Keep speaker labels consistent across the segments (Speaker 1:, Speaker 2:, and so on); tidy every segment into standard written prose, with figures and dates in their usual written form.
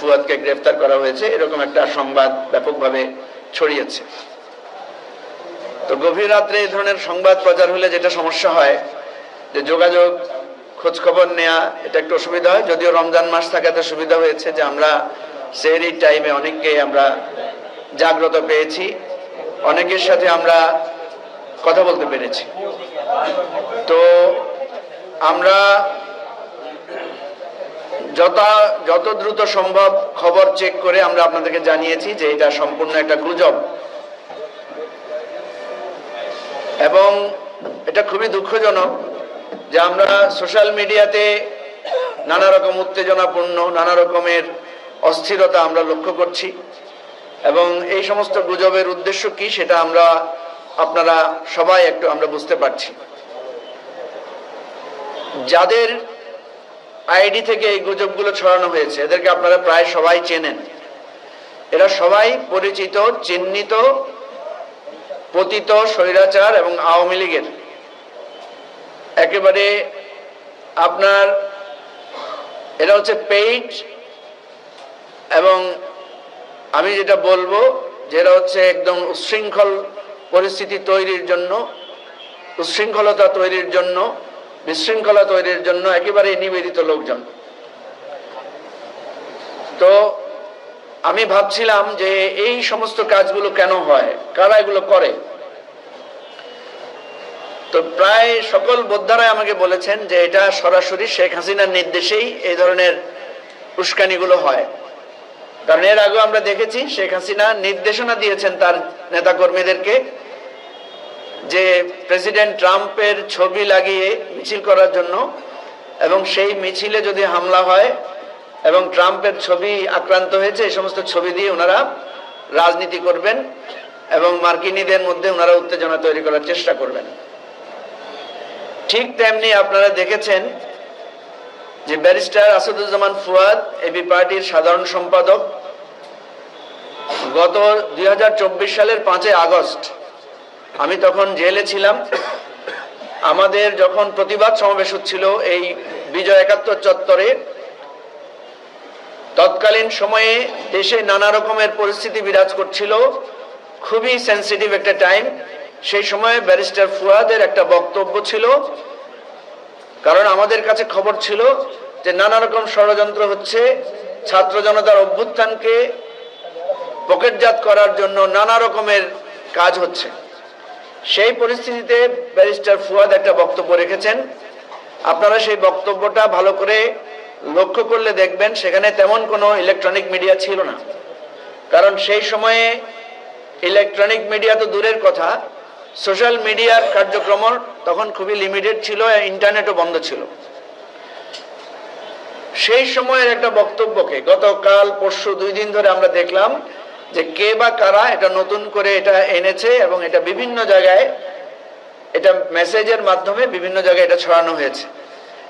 Speaker 1: ফুয়াদকে গ্রেফতার করা হয়েছে, এরকম একটা সংবাদ ব্যাপকভাবে ছড়িয়েছে। তো গভীর রাত্রে এই ধরনের সংবাদ প্রচার হলে যেটা সমস্যা হয় যে যোগাযোগ, খোঁজ খবর নেওয়া, এটা একটু অসুবিধা হয়। যদিও রমজান মাস থাকাতে সুবিধা হয়েছে যে আমরা সেহরি টাইমে অনেককে আমরা জাগ্রত পেয়েছি, অনেকের সাথে আমরা কথা বলতে পেরেছি। তো আমরা যত দ্রুত সম্ভব খবর চেক করে আমরা আপনাদেরকে জানিয়েছি যে এটা সম্পূর্ণ একটা গুজব, এবং এটা খুবই দুঃখজনক যে আমরা সোশ্যাল মিডিয়াতে নানা রকম উত্তেজনাপূর্ণ, নানা রকমের অস্থিরতা আমরা লক্ষ্য করছি, এবং এই সমস্ত গুজবের উদ্দেশ্য কি সেটা আপনারা সবাই একটু আমরা বুঝতে পারছি। যাদের আইডি থেকে এই গুজবগুলো ছড়ানো হয়েছে এদেরকে আপনারা প্রায় সবাই চেনেন। এরা সবাই পরিচিত, চিহ্নিত, পতিত স্বৈরাচার এবং আওয়ামী লীগের একেবারে এরা হচ্ছে পেইড, এবং আমি যেটা বলবো যে এরা হচ্ছে একদম উচ্ছৃঙ্খল পরিস্থিতি তৈরির জন্য, উচ্ছৃঙ্খলতা তৈরির জন্য, বিশৃঙ্খলা তৈরির জন্য একেবারে নিবেদিত লোকজন। তো আমি ভাবছিলাম যে এই সমস্ত কাজগুলো কেন হয়, কারা এগুলো করে। তো প্রায় সকল বোদ্ধারাই আমাকে বলেছেন যে এটা সরাসরি শেখ হাসিনার নির্দেশেই এই ধরনের উস্কানিগুলো হয়। কারণ এর আগে আমরা দেখেছি শেখ হাসিনা নির্দেশনা দিয়েছেন তার নেতাকর্মীদেরকে যে প্রেসিডেন্ট ট্রাম্পের ছবি লাগিয়ে মিছিল করার জন্য, এবং সেই মিছিলে যদি হামলা হয় এবং ট্রাম্পের ছবি আক্রান্ত হয়েছে এই সমস্ত ছবি দিয়ে ওনারা রাজনীতি করবেন এবং মার্কিনীদের মধ্যে ওনারা উত্তেজনা তৈরি করার চেষ্টা করবেন। ঠিক তেমনি আপনারা দেখেছেন যে ব্যারিস্টার আসাদুজ্জামান ফুয়াদ এবি পার্টির সাধারণ সম্পাদক গত 2024 সালের 5 আগস্ট, আমি তখন জেলে ছিলাম, আমাদের যখন প্রতিবাদ সমাবেশ হচ্ছিল এই বিজয় একাত্তর চত্বরে, তৎকালীন সময়ে দেশে নানা রকমের পরিস্থিতি বিরাজ করছিল, খুবই সেন্সিটিভ একটা টাইম। সেই সময়ে ব্যারিস্টার ফুয়াদের একটা বক্তব্য ছিল, কারণ আমাদের কাছে খবর ছিল যে নানা রকম ষড়যন্ত্র হচ্ছে, ছাত্র জনতার অভ্যুত্থানকে পকেটজাত করার জন্য নানা রকমের কাজ হচ্ছে। সেই পরিস্থিতিতে ব্যারিস্টার ফুয়াদ একটা বক্তব্য রেখেছেন। আপনারা সেই বক্তব্যটা ভালো করে লক্ষ্য করলে দেখবেন সেখানে তেমন কোনো ইলেকট্রনিক মিডিয়া ছিল না, কারণ সেই সময়ে ইলেকট্রনিক মিডিয়া তো দূরের কথা, সোশ্যাল মিডিয়ার কার্যক্রম তখন খুবই লিমিটেড ছিল, ইন্টারনেটও বন্ধ ছিল। সেই সময়ের একটা বক্তব্যকে গতকাল পরশু 2 দিন ধরে আমরা দেখলাম যে কে বা কারা এটা নতুন করে এটা এনেছে, এবং এটা বিভিন্ন জায়গায়, এটা মেসেজের মাধ্যমে বিভিন্ন জায়গায় এটা ছড়ানো হয়েছে,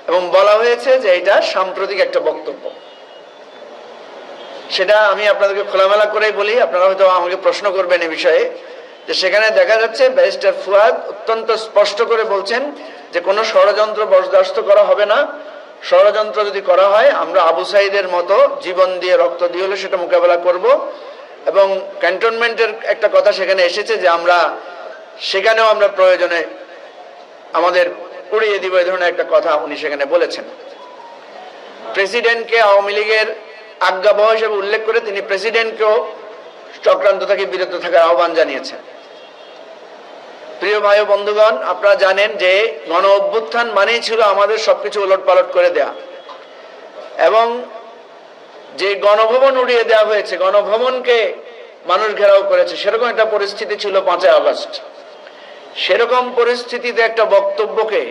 Speaker 1: এবং বলা হয়েছে যে এটা সাম্প্রতিক একটা বক্তব্য। সেটা আমি আপনাদেরকে খোলামেলা করেই বলি, আপনারা হয়তো আমাকে প্রশ্ন করবেন এই বিষয়ে, যে সেখানে দেখা যাচ্ছে ব্যারিস্টার ফুয়াদ অত্যন্ত স্পষ্ট করে বলছেন যে কোনো ষড়যন্ত্র বরদাস্ত করা হবে না, ষড়যন্ত্র যদি করা হয় আমরা আবু সাইদের মতো জীবন দিয়ে রক্ত দিয়ে হলে সেটা মোকাবেলা করব। এবং ক্যান্টনমেন্টের একটা কথা সেখানে এসেছে যে আমরা সেখানেও আমরা প্রয়োজনে আমাদের উড়িয়ে দিব, এই ধরনের একটা কথা উনি সেখানে বলেছেন। প্রেসিডেন্টকে আওয়ামী লীগের আজ্ঞাবহ হিসেবে উল্লেখ করে তিনি প্রেসিডেন্টকেও চক্রান্ত থেকে বিরত থাকার আহ্বান জানিয়েছেন। প্রিয় ভাই ও বন্ধুগণ, আপনারা জানেন যে গণ অভ্যুত্থান মানেই ছিল আমাদের সবকিছু ওলটপালট করে দেয়া, এবং যে গণভবন উড়িয়ে দেওয়া হয়েছে, গণভবনকে মানুষ ঘেরাও করেছে, সেরকম একটা পরিস্থিতি ছিল 5 আগস্ট। সেরকম পরিস্থিতিতে একটা বক্তব্যকে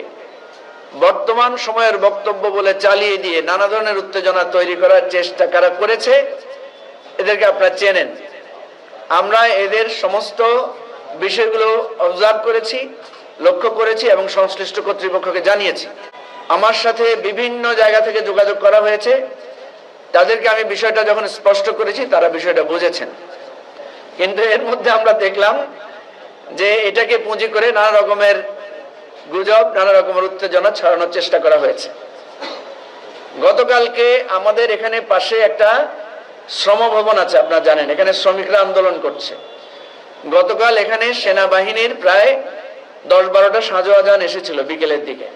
Speaker 1: বর্তমান সময়ের বক্তব্য বলে চালিয়ে দিয়ে নানা ধরনের উত্তেজনা তৈরি করার চেষ্টা কারা করেছে এদেরকে আপনারা চেনেন। আমরা এদের সমস্ত বিষয়গুলো অবজার্ভ করেছি, লক্ষ্য করেছি এবং সংশ্লিষ্ট কর্তৃপক্ষকে জানিয়েছি। আমার সাথে বিভিন্ন জায়গা থেকে যোগাযোগ করা হয়েছে, তাদেরকে আমি বিষয়টা যখন স্পষ্ট করেছি তারা বিষয়টা বুঝেছেন। কিন্তু এর মধ্যে আমরা দেখলাম যে এটাকে পুঁজি করে নানা রকমের গুজব, নানা রকমের উত্তেজনা ছড়ানোর চেষ্টা করা হয়েছে। গতকালকে আমাদের এখানে পাশে একটা শ্রম ভবন আছে, আপনারা জানেন, এখানে শ্রমিকরা আন্দোলন করছে। গতকাল এখানে সেনাবাহিনীর প্রায় 10-12টা সাঁজোয়াজান এসেছিল বিকেলের দিকে।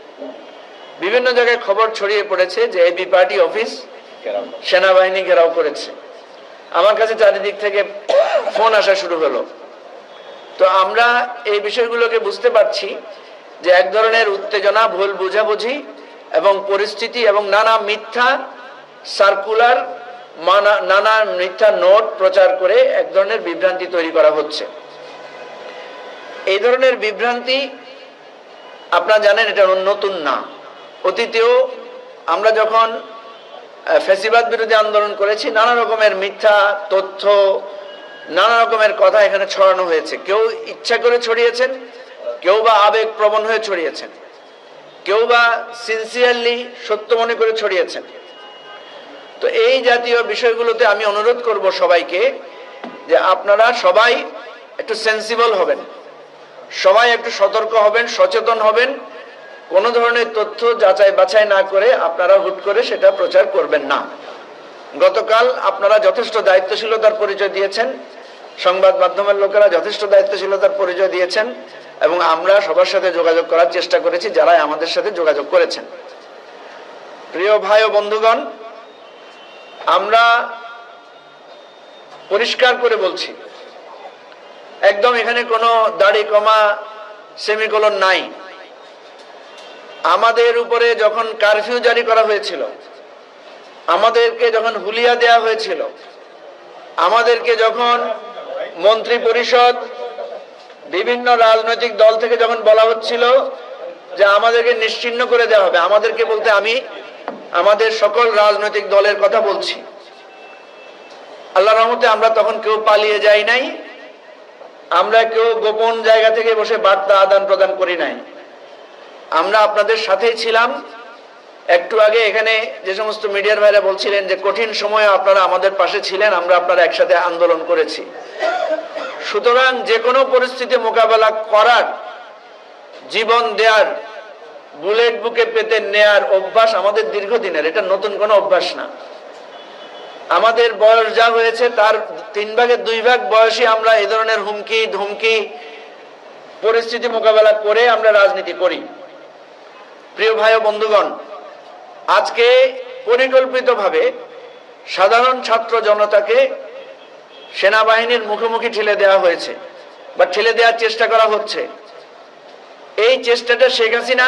Speaker 1: বিভিন্ন জায়গায় খবর ছড়িয়ে পড়েছে যে এবি পার্টি অফিস সেনাবাহিনী ঘেরাও করেছে। আমার কাছে চারিদিক থেকে ফোন আসা শুরু হলো। তো আমরা এই বিষয়গুলোকে বুঝতে পারছি যে এক ধরনের উত্তেজনা, ভুল বোঝাবুঝি এবং পরিস্থিতি এবং নানা মিথ্যা সার্কুলার, নানা মিথ্যা নোট প্রচার করে এক ধরনের বিভ্রান্তি তৈরি করা হচ্ছে। এই ধরনের বিভ্রান্তি আপনারা জানেন এটা নতুন না। অতীতেও আমরা যখন ফ্যাসিবাদ বিরোধী আন্দোলন করেছি, নানা রকমের মিথ্যা তথ্য, নানা রকমের কথা এখানে ছড়ানো হয়েছে। কেউ ইচ্ছা করে ছড়িয়েছেন, কেউ বা আবেগ প্রবণ হয়ে ছড়িয়েছেন, কেউ বা সিনসিয়ারলি সত্য মনে করে ছড়িয়েছেন। তো এই জাতীয় বিষয়গুলোতে আমি অনুরোধ করব সবাইকে যে আপনারা সবাই একটু সেন্সিবল হবেন, সবাই একটু সতর্ক হবেন, সচেতন হবেন। কোন ধরনের তথ্য যাচাই বাছাই না করে আপনারা হুট করে সেটা প্রচার করবেন না। গতকাল আপনারা যথেষ্ট দায়িত্বশীলতার পরিচয় দিয়েছেন, সংবাদ মাধ্যমের লোকেরা যথেষ্ট দায়িত্বশীলতার পরিচয় দিয়েছেন এবং আমরা সবার সাথে যোগাযোগ করার চেষ্টা করেছি যারা আমাদের সাথে যোগাযোগ করেছেন। প্রিয় ভাই ও বন্ধুগণ, আমরা পরিষ্কার করে বলছি, একদম এখানে কোনো দাড়ি কমা সেমিকোলন নাই। আমাদের উপরে যখন কারফিউ জারি করা হয়েছিল, আমাদেরকে যখন হুলিয়া দেয়া হয়েছিল, আমাদেরকে যখন মন্ত্রী পরিষদ, বিভিন্ন রাজনৈতিক দল থেকে যখন বলা হচ্ছিল যে আমাদেরকে নিশ্চিহ্ন করে দেওয়া হবে, আমাদেরকে বলতে আমি আমাদের সকল রাজনৈতিক দলের কথা বলছি, আল্লাহর রহমতে আমরা তখন কেউ পালিয়ে যাই নাই, আমরা কেউ গোপন জায়গা থেকে বসে বার্তা আদান প্রদান করি নাই। আমরা আপনাদের সাথেই ছিলাম। একটু আগে এখানে যে সমস্ত মিডিয়ার ভাইরা বলছিলেন যে কঠিন সময়ে আপনারা আমাদের পাশে ছিলেন, আমরা আপনারা একসাথে আন্দোলন করেছি। সুতরাং যে কোনো পরিস্থিতি মোকাবেলা করার, জীবন দেওয়ার, বুলেট বুকে পেতে নেয়ার অভ্যাস আমাদের দীর্ঘদিনের, এটা নতুন কোনো অভ্যাস না। আমাদের বয়স যা হয়েছে তার 3/2 বয়সে আমরা এ ধরনের হুমকি ধুমকি পরিস্থিতি মোকাবেলা করে আমরা রাজনীতি করি। প্রিয় ভাই ও বন্ধুগণ, আজকে পরিকল্পিতভাবে সাধারণ ছাত্র জনতাকে সেনাবাহিনীর মুখোমুখি ঠেলে দেওয়া হয়েছে বা ঠেলে দেওয়ার চেষ্টা করা হচ্ছে। এই চেষ্টাটা শেখ হাসিনা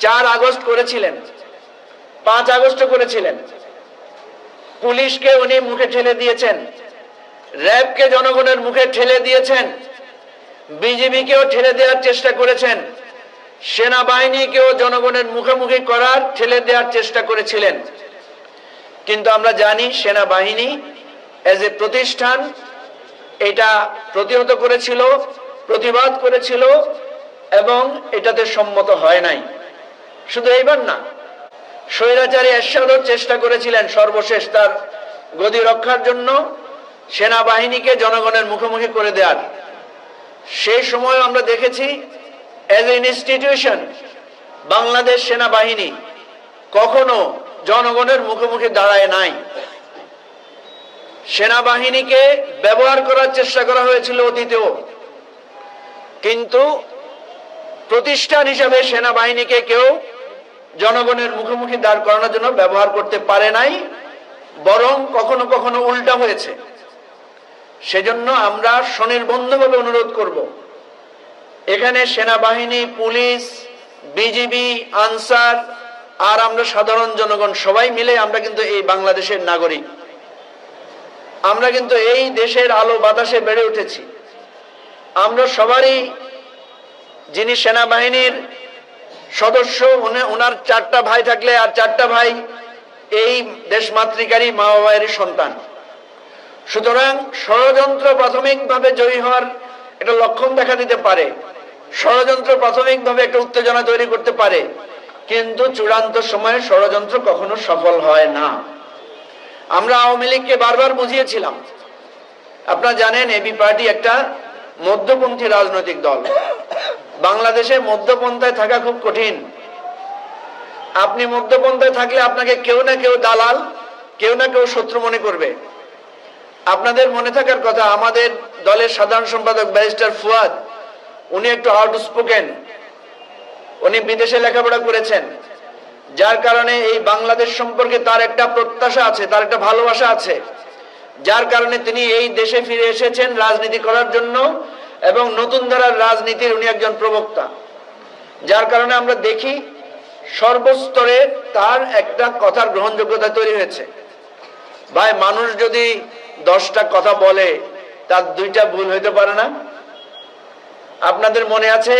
Speaker 1: 4 আগস্ট করেছিলেন, 5 আগস্ট করেছিলেন। পুলিশকে উনি মুখে ঠেলে দিয়েছেন, র্যাবকে জনগণের মুখে ঠেলে দিয়েছেন, বিজিবিকেও ঠেলে দেওয়ার চেষ্টা করেছেন, সেনাবাহিনীকেও জনগণের মুখোমুখি করার, ঠেলে দেওয়ার চেষ্টা করেছিলেন। কিন্তু আমরা জানি সেনাবাহিনী এজ এ প্রতিষ্ঠান এটা প্রতিহত করেছিল, প্রতিবাদ করেছিল এবং এটাতে সম্মত হয় নাই। শুধু এইবার না, স্বৈরাচারী এরশাদও চেষ্টা করেছিলেন সর্বশেষ তার গদি রক্ষার জন্য সেনাবাহিনীকে জনগণের মুখোমুখি করে দেওয়ার। সেই সময় আমরা দেখেছি এজ এ ইনস্টিটিউশন বাংলাদেশ সেনাবাহিনী কখনো জনগণের মুখোমুখি দাঁড়ায় নাই। সেনাবাহিনীকে ব্যবহার করার চেষ্টা করা হয়েছিল অতীতেও, কিন্তু প্রতিষ্ঠান হিসাবে সেনাবাহিনীকে কেউ জনগণের মুখোমুখি দাঁড় করানোর জন্য ব্যবহার করতে পারে নাই, বরং কখনো কখনো উল্টা হয়েছে। সেজন্য আমরা স্বনির্বন্ধভাবে অনুরোধ করব, এখানে সেনাবাহিনী, পুলিশ, বিজিবি, আনসার আর আমরা সাধারণ জনগণ সবাই মিলে আমরা কিন্তু এই বাংলাদেশের নাগরিক। আমরা কিন্তু এই দেশের আলো বাতাসে বেড়ে উঠেছি। আমরা সবারই, যিনি সেনাবাহিনীর সদস্য, ওনার 4টা ভাই থাকলে আর 4টা ভাই এই দেশমাতৃকারী মা বাবারই সন্তান। সুতরাং ষড়যন্ত্র প্রাথমিকভাবে জয়ী হওয়ার একটা লক্ষণ দেখা দিতে পারে, ষড়যন্ত্র প্রাথমিকভাবে একটা উত্তেজনা তৈরি করতে পারে, কিন্তু চূড়ান্ত সময়ে ষড়যন্ত্র কখনো সফল হয় না। আমরা আওয়ামী লীগকে বারবার বুঝিয়েছিলাম। আপনারা জানেন এবি পার্টি একটা মধ্যপন্থী রাজনৈতিক দল। বাংলাদেশে মধ্যপন্থায় থাকা খুব কঠিন। আপনি মধ্যপন্থায় থাকলে আপনাকে কেউ না কেউ দালাল, কেউ না কেউ শত্রু মনে করবে। আপনাদের মনে থাকার কথা, আমাদের দলের সাধারণ সম্পাদক ব্যারিস্টার ফুয়াদ, উনি একটু আউটস্পোকেন, উনি বিদেশে লেখাপড়া করেছেন, যার কারণে এই বাংলাদেশ সম্পর্কে তার একটা প্রত্যাশা আছে, তার একটা ভালোবাসা আছে, যার কারণে তিনি এই দেশে ফিরে এসেছেন রাজনীতি করার জন্য, এবং নতুন ধারার রাজনীতির উনি একজন প্রবক্তা। যার কারণে আমরা দেখি সর্বস্তরে তার একটা কথার গ্রহণযোগ্যতা তৈরি হয়েছে। ভাই, মানুষ যদি 10টা কথা বলে তার 2টা ভুল হইতে পারে না? আপনাদের মনে আছে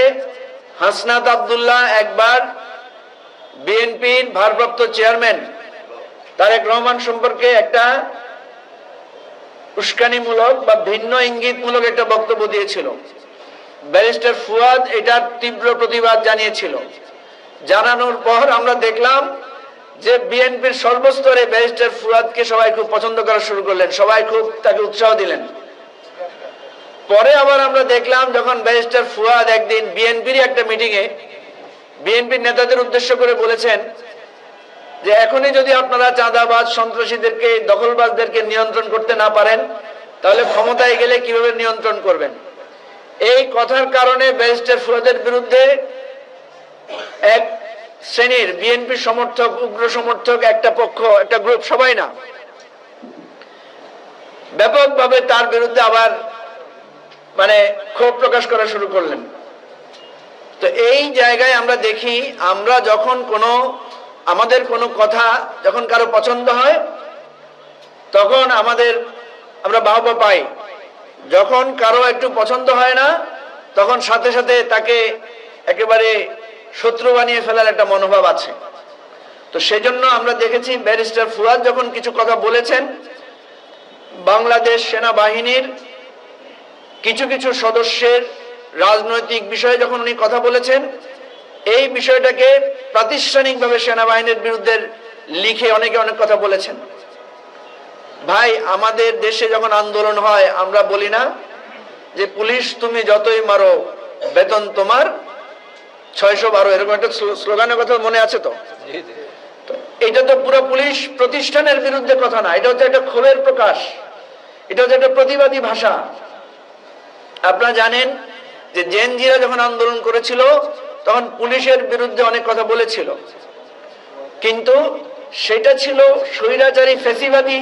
Speaker 1: হাসনাত আব্দুল্লাহ একবার বিএনপির ভারপ্রাপ্ত চেয়ারম্যান তারেক রহমান সম্পর্কে একটা উস্কানিমূলক বা ভিন্ন ইঙ্গিতমূলক একটা বক্তব্য দিয়েছিল। ব্যারিস্টার ফুয়াদ এটার তীব্র প্রতিবাদ জানিয়েছিল। জানানোর পর আমরা দেখলাম যে বিএনপির সর্বস্তরে ব্যারিস্টার ফুয়াদকে সবাই খুব পছন্দ করা শুরু করলেন, সবাই খুব তাকে উৎসাহ দিলেন। পরে আবার আমরা দেখলাম যখন ব্যারিস্টার ফুয়াদ একদিন বিএনপির একটা মিটিংয়ে বিএনপির নেতাদের উদ্দেশ্য করে বলেছেন যে এখনই যদি আপনারা চাঁদাবাজ, সন্ত্রাসীদেরকে, দখলবাজদেরকে নিয়ন্ত্রণ করতে না পারেন, তাহলে ক্ষমতায় গেলে কিভাবে নিয়ন্ত্রণ করবেন। এই কথার কারণে ব্যারিস্টার ফুয়াদের বিরুদ্ধে এক শ্রেণীর বিএনপি সমর্থক, উগ্র সমর্থক, একটা পক্ষ, একটা গ্রুপ, সবাই না, ব্যাপকভাবে তার বিরুদ্ধে আবার ক্ষোভ প্রকাশ করা শুরু করলেন। তো এই জায়গায় আমরা দেখি, আমরা যখন আমাদের কোনো কথা যখন কারো পছন্দ হয় তখন আমরা বাহবা পাই, যখন কারো একটু পছন্দ হয় না তখন সাথে সাথে তাকে একেবারে শত্রু বানিয়ে ফেলার একটা মনোভাব আছে। তো সেজন্য আমরা দেখেছি ব্যারিস্টার ফুয়াদ যখন কিছু কথা বলেছেন, বাংলাদেশ সেনাবাহিনীর কিছু কিছু সদস্যের রাজনৈতিক বিষয়ে যখন উনি কথা বলেছেন, এই বিষয়টাকে প্রাতিষ্ঠানিকভাবে সেনাবাহিনীর বিরুদ্ধে লিখে অনেকে অনেক কথা বলেছেন। ভাই, আমাদের দেশে যখন আন্দোলন হয় আমরা বলি না যে পুলিশ তুমি যতই মারো বেতন তোমার 612, এরকম একটা স্লোগানের কথা মনে আছে তো? এটা তো পুরো পুলিশ প্রতিষ্ঠানের বিরুদ্ধে কথা না, এটা হচ্ছে একটা ক্ষোভের প্রকাশ, এটা হচ্ছে একটা প্রতিবাদী ভাষা। আপনারা জানেন যে জেনজিরা যখন আন্দোলন করেছিল তখন পুলিশের বিরুদ্ধে অনেক কথা বলেছিল, কিন্তু সেটা ছিল স্বৈরাচারী ফ্যাসিবাদী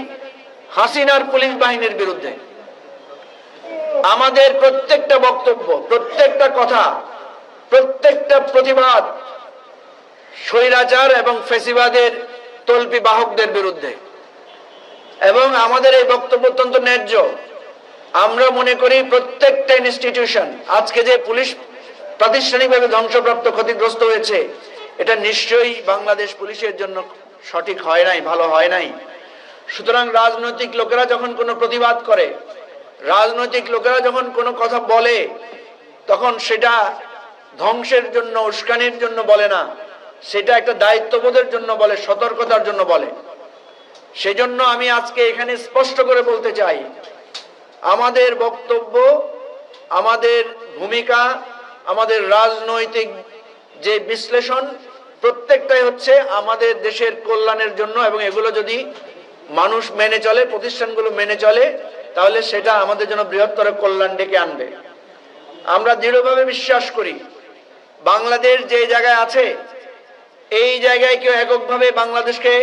Speaker 1: হাসিনার পুলিশ বাহিনীর বিরুদ্ধে। আমাদের প্রত্যেকটা বক্তব্য, প্রত্যেকটা কথা, প্রত্যেকটা প্রতিবাদ স্বৈরাচার এবং ফ্যাসিবাদের তল্পি বাহকদের বিরুদ্ধে, এবং আমাদের এই বক্তব্য অত্যন্ত ন্যায্য। আমরা মনে করি প্রত্যেকটা ইনস্টিটিউশন, আজকে যে পুলিশ প্রাতিষ্ঠানিকভাবে ধ্বংসপ্রাপ্ত, ক্ষতিগ্রস্ত হয়েছে, এটা নিশ্চয়ই বাংলাদেশ পুলিশের জন্য সঠিক হয় নাই, ভালো হয় নাই। সুতরাং রাজনৈতিক লোকেরা যখন কোনো প্রতিবাদ করে, রাজনৈতিক লোকেরা যখন কোনো কথা বলে, তখন সেটা ধ্বংসের জন্য, উস্কানির জন্য বলে না, সেটা একটা দায়িত্ববোধের জন্য বলে, সতর্কতার জন্য বলে। সেজন্য আমি আজকে এখানে স্পষ্ট করে বলতে চাই, আমাদের বক্তব্য, আমাদের ভূমিকা, আমাদের রাজনৈতিক যে বিশ্লেষণ, প্রত্যেকটাই হচ্ছে আমাদের দেশের কল্যাণের জন্য, এবং এগুলো যদি মানুষ মেনে চলে, প্রতিষ্ঠানগুলো মেনে চলে, তাহলে সেটা আমাদের জন্য বৃহত্তর কল্যাণ ডেকে আনবে। আমরা দৃঢ়ভাবে বিশ্বাস করি বাংলাদেশ যে জায়গায় আছে, এই জায়গায় কেউ এককভাবে বাংলাদেশকে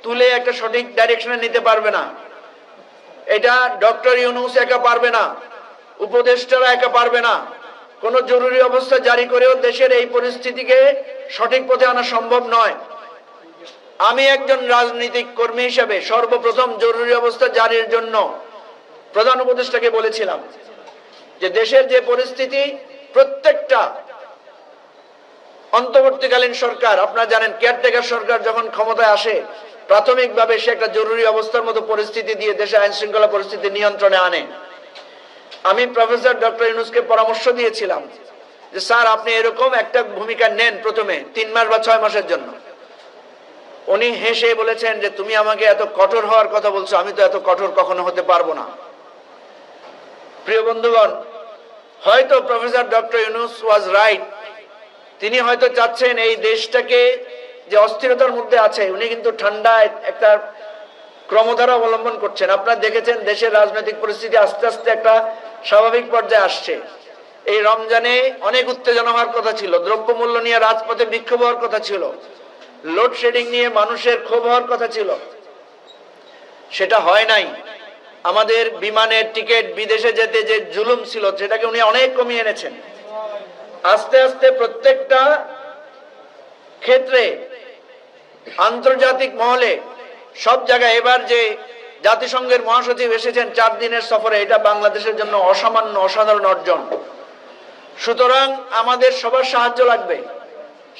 Speaker 1: তুলে একটা সঠিক ডাইরেকশনে নিতে পারবে না। এটা ডক্টর ইউনূস একা পারবে না, উপদেষ্টারা একা পারবে না। কোন জরুরি অবস্থা জারি করেও দেশের এই পরিস্থিতিকে সঠিক পথে আনা সম্ভব নয়। আমি একজন রাজনৈতিক কর্মী হিসেবে সর্বপ্রথম জরুরি অবস্থা জারির জন্য প্রধান উপদেষ্টাকে বলেছিলাম যে দেশের যে পরিস্থিতি, প্রত্যেকটা অন্তর্বর্তীকালীন সরকার, আপনারা জানেন কেয়ারটেকার সরকার যখন ক্ষমতায় আসে, প্রাথমিকভাবে সে একটা জরুরি অবস্থার মতো পরিস্থিতি দিয়ে দেশে আইন শৃঙ্খলা পরিস্থিতি নিয়ন্ত্রণে আনে। আমি প্রফেসর ডক্টর ইউনূসকে পরামর্শ দিয়েছিলাম যে স্যার, আপনি এরকম একটা ভূমিকা নেন প্রথমে 3 মাস বা 6 মাসের জন্য। উনি হেসে বলেছেন যে তুমি আমাকে এত কঠোর হওয়ার কথা বলছো, আমি তো এত কঠোর কখনো হতে পারবো না। প্রিয় বন্ধুগণ, হয়তো professor doctor Yunus was right. তিনি হয়তো চাচ্ছেন এই দেশটাকে যে অস্থিরতার মধ্যে আছে, উনি কিন্তু ঠান্ডা একটা ক্রমধারা অবলম্বন করছেন। আপনারা দেখেছেন দেশের রাজনৈতিক পরিস্থিতি আস্তে আস্তে একটা স্বাভাবিক পর্যায়ে আসছে। এই রমজানে অনেক উত্তেজনা হওয়ার কথা ছিল, দ্রব্যমূল্য নিয়ে রাজপথে বিক্ষোভ হওয়ার কথা ছিল, লোডশেডিং নিয়ে মানুষের ক্ষোভ হওয়ার কথা ছিল, সেটা হয় নাই। আমাদের বিমানের টিকিট, বিদেশে যেতে যে জুলুম ছিল সেটাকে উনি অনেক কমিয়ে এনেছেন। আস্তে আস্তে প্রত্যেকটা ক্ষেত্রে আন্তর্জাতিক মহলে সব জায়গায় এবার যে জাতিসংঘের মহাসচিব এসেছেন 4 দিনের সফরে, এটা বাংলাদেশের জন্য অসামান্য অসাধারণ অর্জন। সুতরাং আমাদের সবার সাহায্য লাগবে।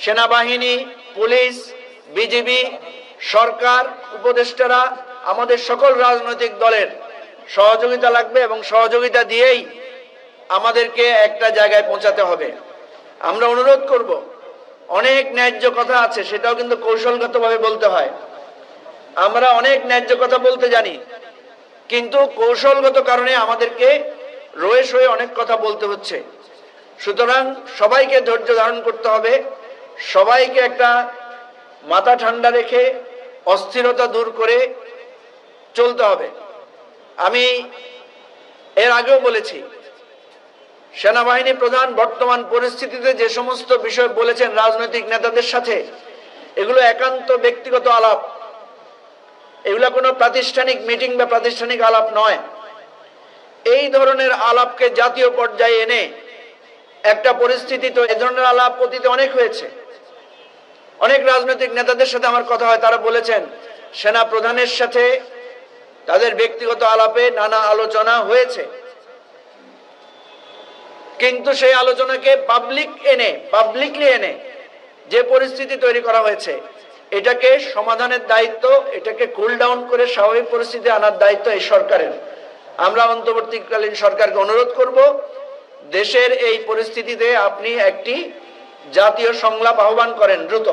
Speaker 1: সেনাবাহিনী, পুলিশ, বিজিবি, সরকার, উপদেষ্টারা, আমাদের সকল রাজনৈতিক দলের সহযোগিতা লাগবে এবং সহযোগিতা দিয়েই আমাদেরকে একটা জায়গায় পৌঁছাতে হবে। আমরা অনুরোধ করব, অনেক ন্যায্য কথা আছে, সেটাও কিন্তু কৌশলগতভাবে বলতে হয়। আমরা অনেক ন্যায্য কথা বলতে জানি, কিন্তু কৌশলগত কারণে আমাদেরকে রয়ে সয়ে অনেক কথা বলতে হচ্ছে। সুতরাং সবাইকে ধৈর্য ধারণ করতে হবে, সবাইকে একটা মাথা ঠান্ডা রেখে অস্থিরতা দূর করে চলতে হবে। আমি এর আগেও বলেছি, সেনাবাহিনী প্রধান বর্তমান পরিস্থিতিতে যে সমস্ত বিষয় বলেছেন রাজনৈতিক নেতাদের সাথে, এগুলো একান্ত ব্যক্তিগত আলাপ, এগুলো কোনো প্রাতিষ্ঠানিক মিটিং বা প্রাতিষ্ঠানিক আলাপ নয়। এই ধরনের আলাপকে জাতীয় পর্যায়ে এনে একটা পরিস্থিতি, তো এই ধরনের আলাপ অতীতে অনেক হয়েছে। অনেক রাজনৈতিক নেতাদের সাথে আমার কথা হয়, তারা বলেছেন সেনা প্রধানের সাথে তাদের ব্যক্তিগত আলাপে নানা আলোচনা হয়েছে, কিন্তু সেই আলোচনাকে পাবলিকলি এনে যে পরিস্থিতি তৈরি করা হয়েছে, এটাকে সমাধানের দায়িত্ব, এটাকে কুল ডাউন করে স্বাভাবিক পরিস্থিতি আনার দায়িত্ব এই সরকারের। আমরা অন্তর্বর্তীকালীন সরকারকে অনুরোধ করব, দেশের এই পরিস্থিতিতে আপনি একটি জাতীয় সংলাপ আহ্বান করেন দ্রুত।